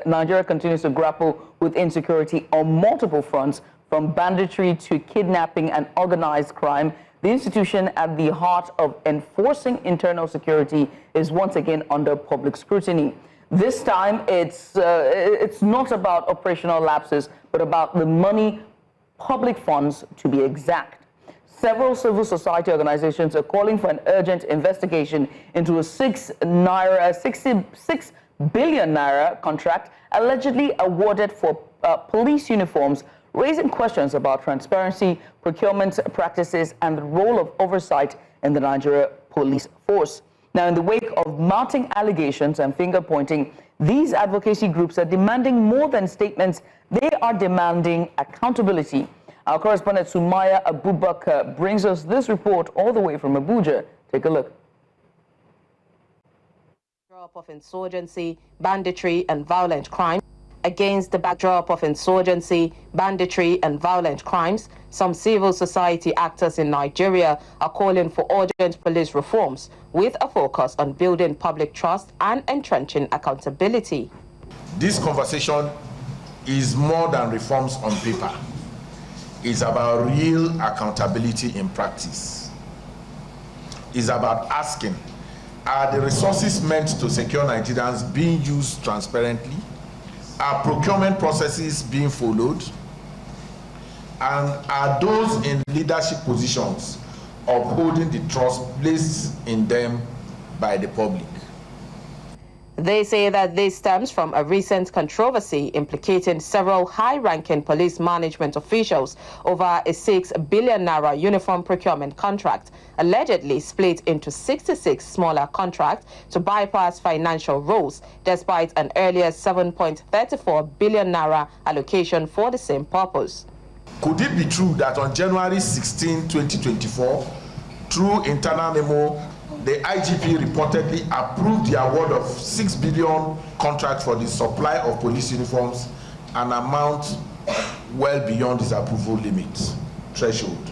Nigeria continues to grapple with insecurity on multiple fronts, from banditry to kidnapping and organized crime. The institution at the heart of enforcing internal security is once again under public scrutiny. This time, it's not about operational lapses, but about the money, public funds to be exact. Several civil society organizations are calling for an urgent investigation into a 66 billion naira contract allegedly awarded for police uniforms, raising questions about transparency, procurement practices, and the role of oversight in the Nigeria police force. Now, in the wake of mounting allegations and finger-pointing, these advocacy groups are demanding more than statements. They are demanding accountability. Our correspondent Sumayya Abubakar brings us this report all the way from Abuja. Take a look. Of insurgency, banditry, and violent crime. Against the backdrop of insurgency, banditry, and violent crimes, some civil society actors in Nigeria are calling for urgent police reforms with a focus on building public trust and entrenching accountability. This conversation is more than reforms on paper. It's about real accountability in practice. It's about asking, are the resources meant to secure Nigerians being used transparently? Are procurement processes being followed? And are those in leadership positions upholding the trust placed in them by the public? They say that this stems from a recent controversy implicating several high-ranking police management officials over a 6 billion naira uniform procurement contract, allegedly split into 66 smaller contracts to bypass financial rules, despite an earlier 7.34 billion naira allocation for the same purpose. Could it be true that on January 16, 2024, through internal memo, the IGP reportedly approved the award of 6 billion contract for the supply of police uniforms, an amount well beyond his approval limit threshold?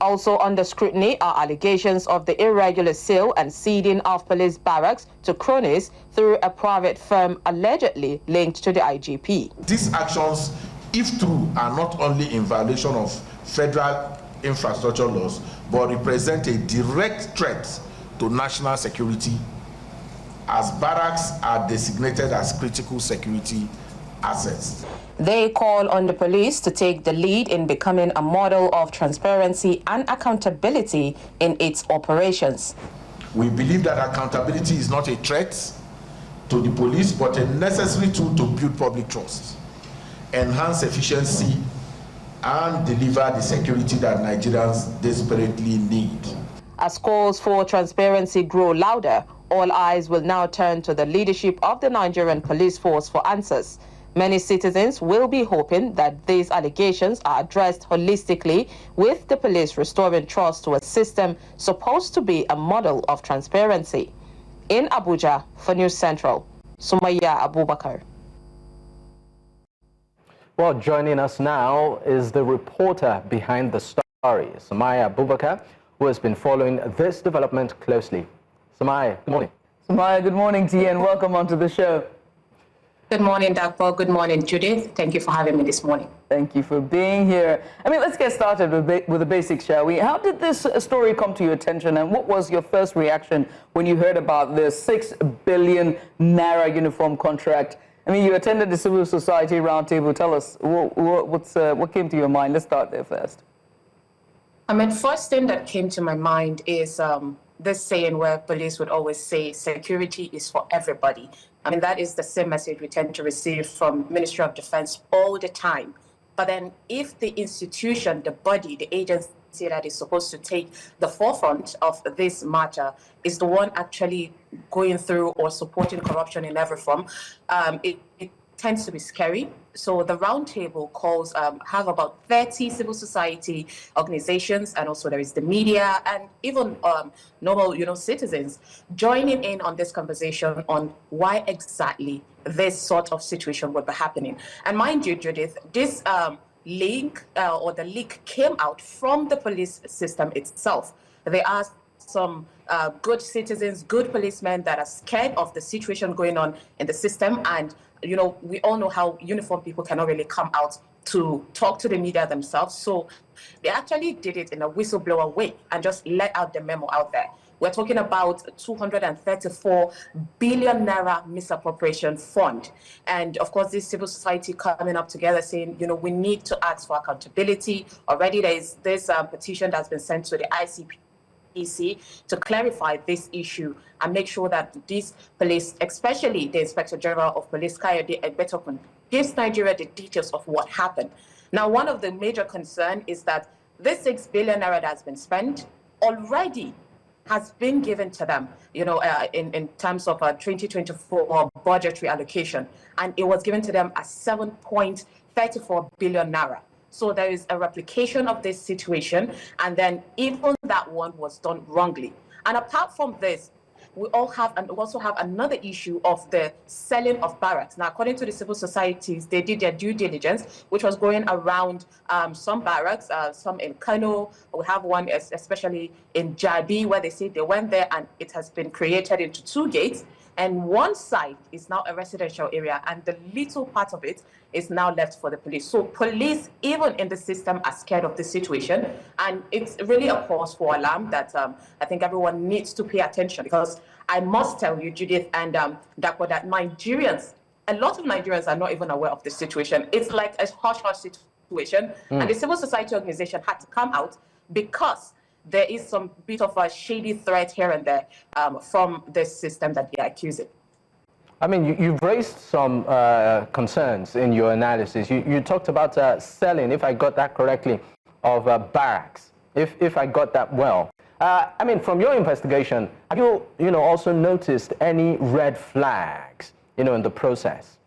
Also under scrutiny are allegations of the irregular sale and ceding of police barracks to cronies through a private firm allegedly linked to the IGP. These actions, if true, are not only in violation of federal infrastructure laws, but represent a direct threat to national security, as barracks are designated as critical security assets. They call on the police to take the lead in becoming a model of transparency and accountability in its operations. We believe that accountability is not a threat to the police, but a necessary tool to build public trust, enhance efficiency, and deliver the security that Nigerians desperately need. As calls for transparency grow louder, all eyes will now turn to the leadership of the Nigerian police force for answers. Many citizens will be hoping that these allegations are addressed holistically, with the police restoring trust to a system supposed to be a model of transparency. In Abuja, for News Central, Sumayya Abubakar. Well, joining us now is the reporter behind the story, Sumayya Abubakar, who has been following this development closely. Sumayya, good morning. Sumayya, good morning to you and welcome onto the show. Good morning, Dr. Good morning, Judith. Thank you for having me this morning. Thank you for being here. I mean, let's get started with the basics, shall we? How did this story come to your attention, and what was your first reaction when you heard about the 6 billion naira uniform contract? I mean, you attended the civil society roundtable. Tell us, what came to your mind? Let's start there first. First thing that came to my mind is this saying where police would always say security is for everybody. I mean, that is the same message we tend to receive from Ministry of Defense all the time. But then if the institution, the body, the agency that is supposed to take the forefront of this matter is the one actually going through or supporting corruption in every form, it tends to be scary. So the roundtable calls have about 30 civil society organizations, and also there is the media and even normal, citizens joining in on this conversation on why exactly this sort of situation would be happening. And mind you, Judith, this link or the leak came out from the police system itself. They asked some good citizens, good policemen that are scared of the situation going on in the system. And, you know, we all know how uniformed people cannot really come out to talk to the media themselves. So they actually did it in a whistleblower way and just let out the memo out there. We're talking about 234 billion naira misappropriation fund. And of course, this civil society coming up together saying, you know, we need to ask for accountability. Already there's this petition that's been sent to the ICPC to clarify this issue and make sure that these police, especially the Inspector General of Police, Kayode Egbetokun, gives Nigeria the details of what happened. Now, one of the major concerns is that this 6 billion naira that has been spent already has been given to them, you know, in terms of 2024 budgetary allocation, and it was given to them as 7.34 billion naira. So there is a replication of this situation, and then even that one was done wrongly. And apart from this, we also have another issue of the selling of barracks. Now, according to the civil societies, they did their due diligence, which was going around some barracks, some in Kano. We have one especially in Jabi, where they say they went there and it has been created into 2 gates. And one side is now a residential area, and the little part of it is now left for the police. So police, even in the system, are scared of the situation. And it's really a cause for alarm that I think everyone needs to pay attention, because I must tell you, Judith and Dakwa, that Nigerians, a lot of Nigerians are not even aware of the situation. It's like a hush-hush situation. And the civil society organization had to come out because there is some bit of a shady threat here and there from this system that they are accusing. I mean, you've raised some concerns in your analysis. You talked about selling, if I got that correctly, of barracks, if I got that well. I mean, from your investigation, have you also noticed any red flags, in the process?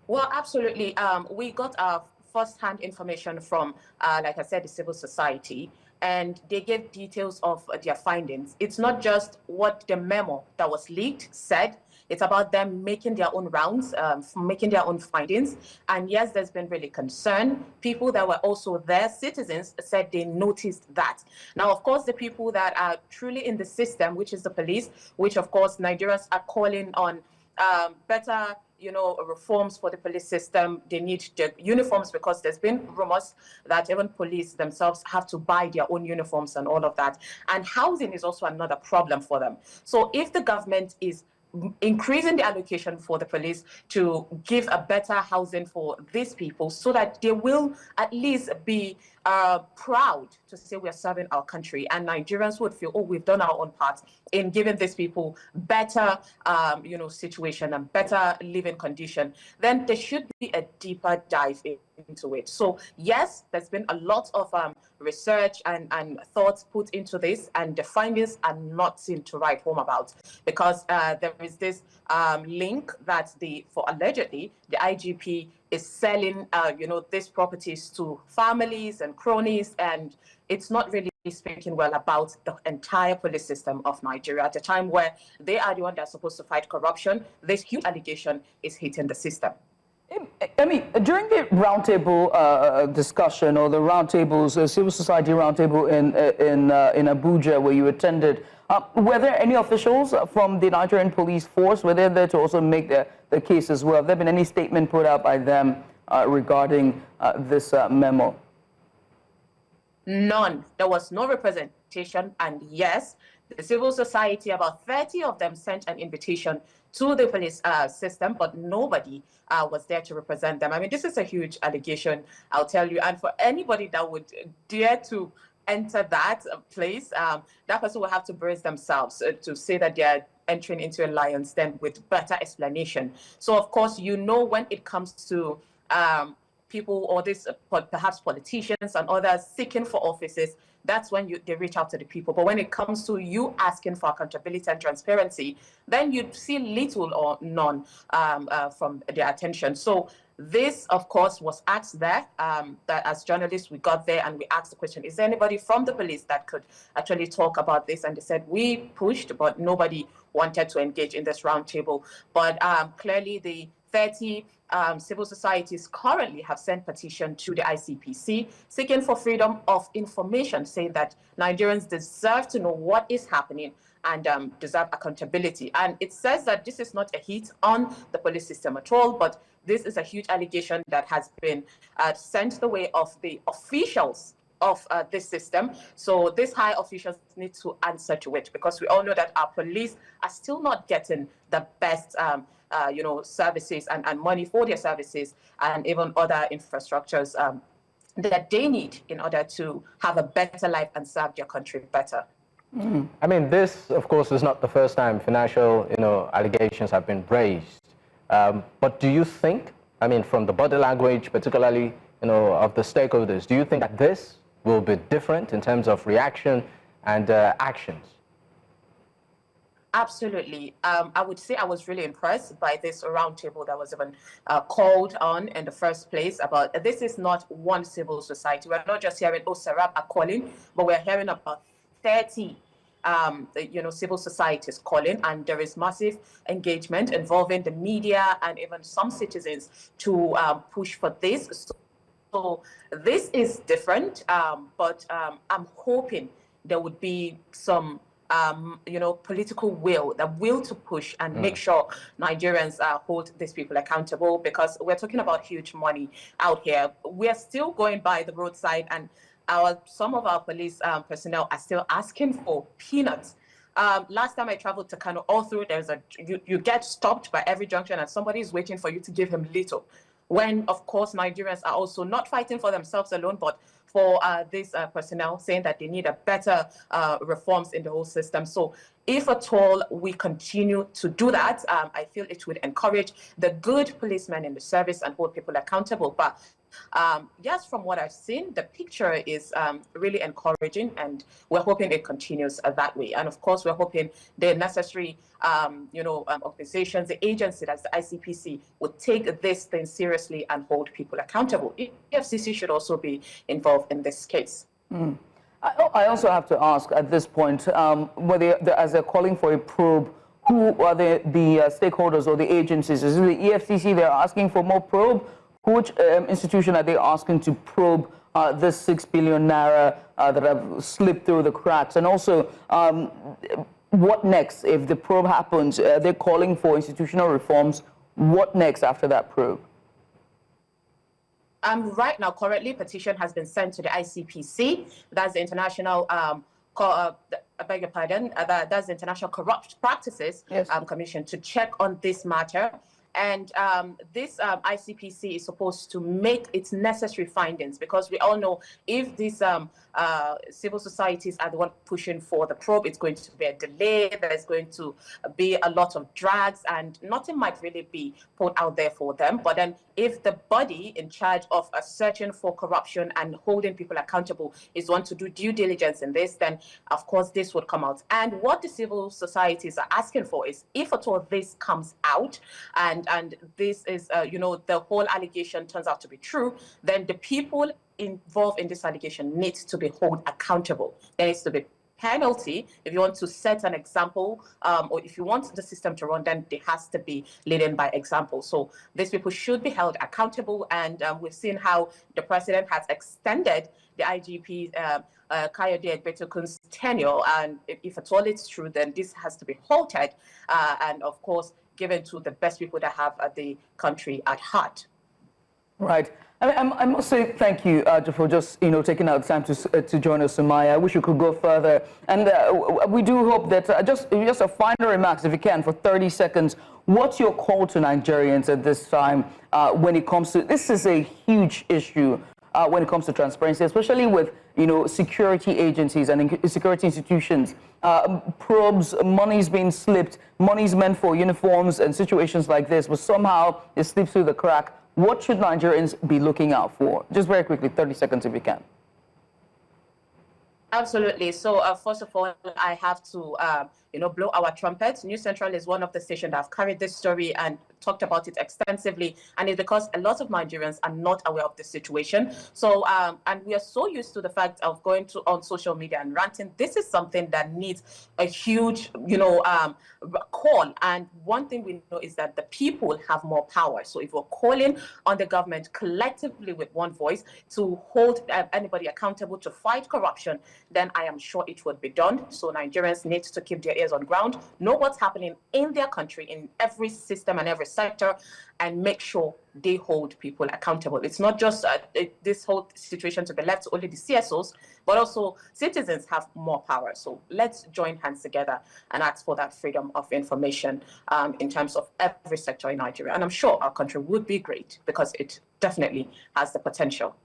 Well, absolutely. We got our first-hand information from, like I said, the civil society, and they gave details of their findings. It's not just what the memo that was leaked said. It's about them making their own rounds, making their own findings. And yes, there's been really concern. People that were also there, citizens, said they noticed that. Now, of course, the people that are truly in the system, which is the police, which of course Nigerians are calling on better reforms for the police system. They need the uniforms, because there's been rumors that even police themselves have to buy their own uniforms and all of that. And housing is also another problem for them. So if the government is increasing the allocation for the police to give a better housing for these people, so that they will at least be proud to say we are serving our country, and Nigerians would feel, oh, we've done our own part in giving these people better situation and better living condition, then there should be a deeper dive into it. So yes, there's been a lot of research and thoughts put into this, and the findings are not seen to write home about, because there is this link that allegedly the IGP is selling these properties to families and cronies, and it's not really speaking well about the entire police system of Nigeria at a time where they are the one that's supposed to fight corruption. This huge allegation is hitting the system. I mean, during the roundtable discussion, or the roundtables, civil society roundtable in Abuja, where you attended, were there any officials from the Nigerian police force? Were they there to also make the case as well? Have there been any statement put out by them regarding this memo? None. There was no representation. And yes, the civil society, about 30 of them, sent an invitation to the police system, but nobody was there to represent them. I mean, this is a huge allegation, I'll tell you. And for anybody that would dare to enter that place, that person will have to brace themselves to say that they are entering into a lion's den with better explanation. So, of course, when it comes to people or perhaps politicians and others seeking for offices, that's when they reach out to the people. But when it comes to you asking for accountability and transparency, then you see little or none from their attention. So this, of course, was asked there, that as journalists, we got there and we asked the question, is there anybody from the police that could actually talk about this? And they said, we pushed, but nobody wanted to engage in this roundtable. But clearly the 30 civil societies currently have sent petition to the ICPC seeking for freedom of information, saying that Nigerians deserve to know what is happening and deserve accountability. And it says that this is not a hit on the police system at all, but this is a huge allegation that has been sent the way of the officials of this system. So these high officials need to answer to it, because we all know that our police are still not getting the best services and money for their services and even other infrastructures that they need in order to have a better life and serve their country better. I mean, this, of course, is not the first time financial, allegations have been raised. But do you think, I mean, from the body language, particularly, of the stakeholders, do you think that this will be different in terms of reaction and actions? Absolutely. I would say I was really impressed by this roundtable that was even called on in the first place. About this is not one civil society. We're not just hearing, oh, Serap are calling, but we're hearing about 30 civil societies calling, and there is massive engagement involving the media and even some citizens to push for this. So this is different, but I'm hoping there would be some political will to push and make sure Nigerians hold these people accountable, because we're talking about huge money out here. We're still going by the roadside, and some of our police personnel are still asking for peanuts. Last time I traveled to Kano, all through you get stopped by every junction and somebody is waiting for you to give him little. When, of course, Nigerians are also not fighting for themselves alone, but for this personnel, saying that they need a better reforms in the whole system. So if at all we continue to do that, I feel it would encourage the good policemen in the service and hold people accountable. But yes, from what I've seen, the picture is really encouraging, and we're hoping it continues that way. And of course, we're hoping the necessary, organizations, the agency, that's the ICPC, would take this thing seriously and hold people accountable. EFCC should also be involved in this case. I also have to ask at this point, as they're calling for a probe, who are the stakeholders or the agencies? Is it the EFCC they're asking for more probe? Which institution are they asking to probe this 6 billion naira that have slipped through the cracks? And also, what next if the probe happens? They're calling for institutional reforms. What next after that probe? Right now, currently, petition has been sent to the ICPC. That's the International, I beg your pardon, that's the International Corrupt Practices Commission, to check on this matter. And this ICPC is supposed to make its necessary findings, because we all know if these civil societies are the one pushing for the probe, it's going to be a delay, there's going to be a lot of drags, and nothing might really be put out there for them. But then if the body in charge of searching for corruption and holding people accountable is one to do due diligence in this, then of course this would come out. And what the civil societies are asking for is, if at all this comes out and this is, the whole allegation turns out to be true, then the people involved in this allegation needs to be held accountable. There needs to be penalty. If you want to set an example, or if you want the system to run, then it has to be leading by example. So these people should be held accountable, and we've seen how the president has extended the IGP Kayode Egbetokun's tenure, and if at all it's true, then this has to be halted, and of course given to the best people that have the country at heart. Right. I must say thank you for just taking out time to join us, Sumayya. I wish you could go further, and we do hope that just a final remarks, if you can, for 30 seconds. What's your call to Nigerians at this time when it comes to this? Is a huge issue when it comes to transparency, especially with security agencies and security institutions. Probes, money's being slipped, money's meant for uniforms and situations like this, but somehow it slips through the crack. What should Nigerians be looking out for? Just very quickly, 30 seconds if you can. Absolutely. So first of all, I have to, blow our trumpets. News Central is one of the stations that have carried this story, and talked about it extensively, and it's because a lot of Nigerians are not aware of the situation. So, and we are so used to the fact of going on social media and ranting. This is something that needs a huge, call. And one thing we know is that the people have more power. So if we're calling on the government collectively with one voice to hold anybody accountable, to fight corruption, then I am sure it would be done. So Nigerians need to keep their ears on ground, know what's happening in their country, in every system and every sector, and make sure they hold people accountable. It's not just this whole situation to be left to only the CSOs, but also citizens have more power. So let's join hands together and ask for that freedom of information in terms of every sector in Nigeria. And I'm sure our country would be great because it definitely has the potential.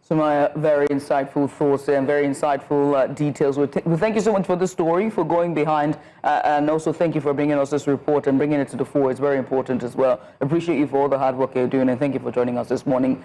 Sumayya, very insightful thoughts and very insightful details. We thank you so much for the story, for going behind, and also thank you for bringing us this report and bringing it to the fore. It's very important as well. Appreciate you for all the hard work you're doing, and thank you for joining us this morning.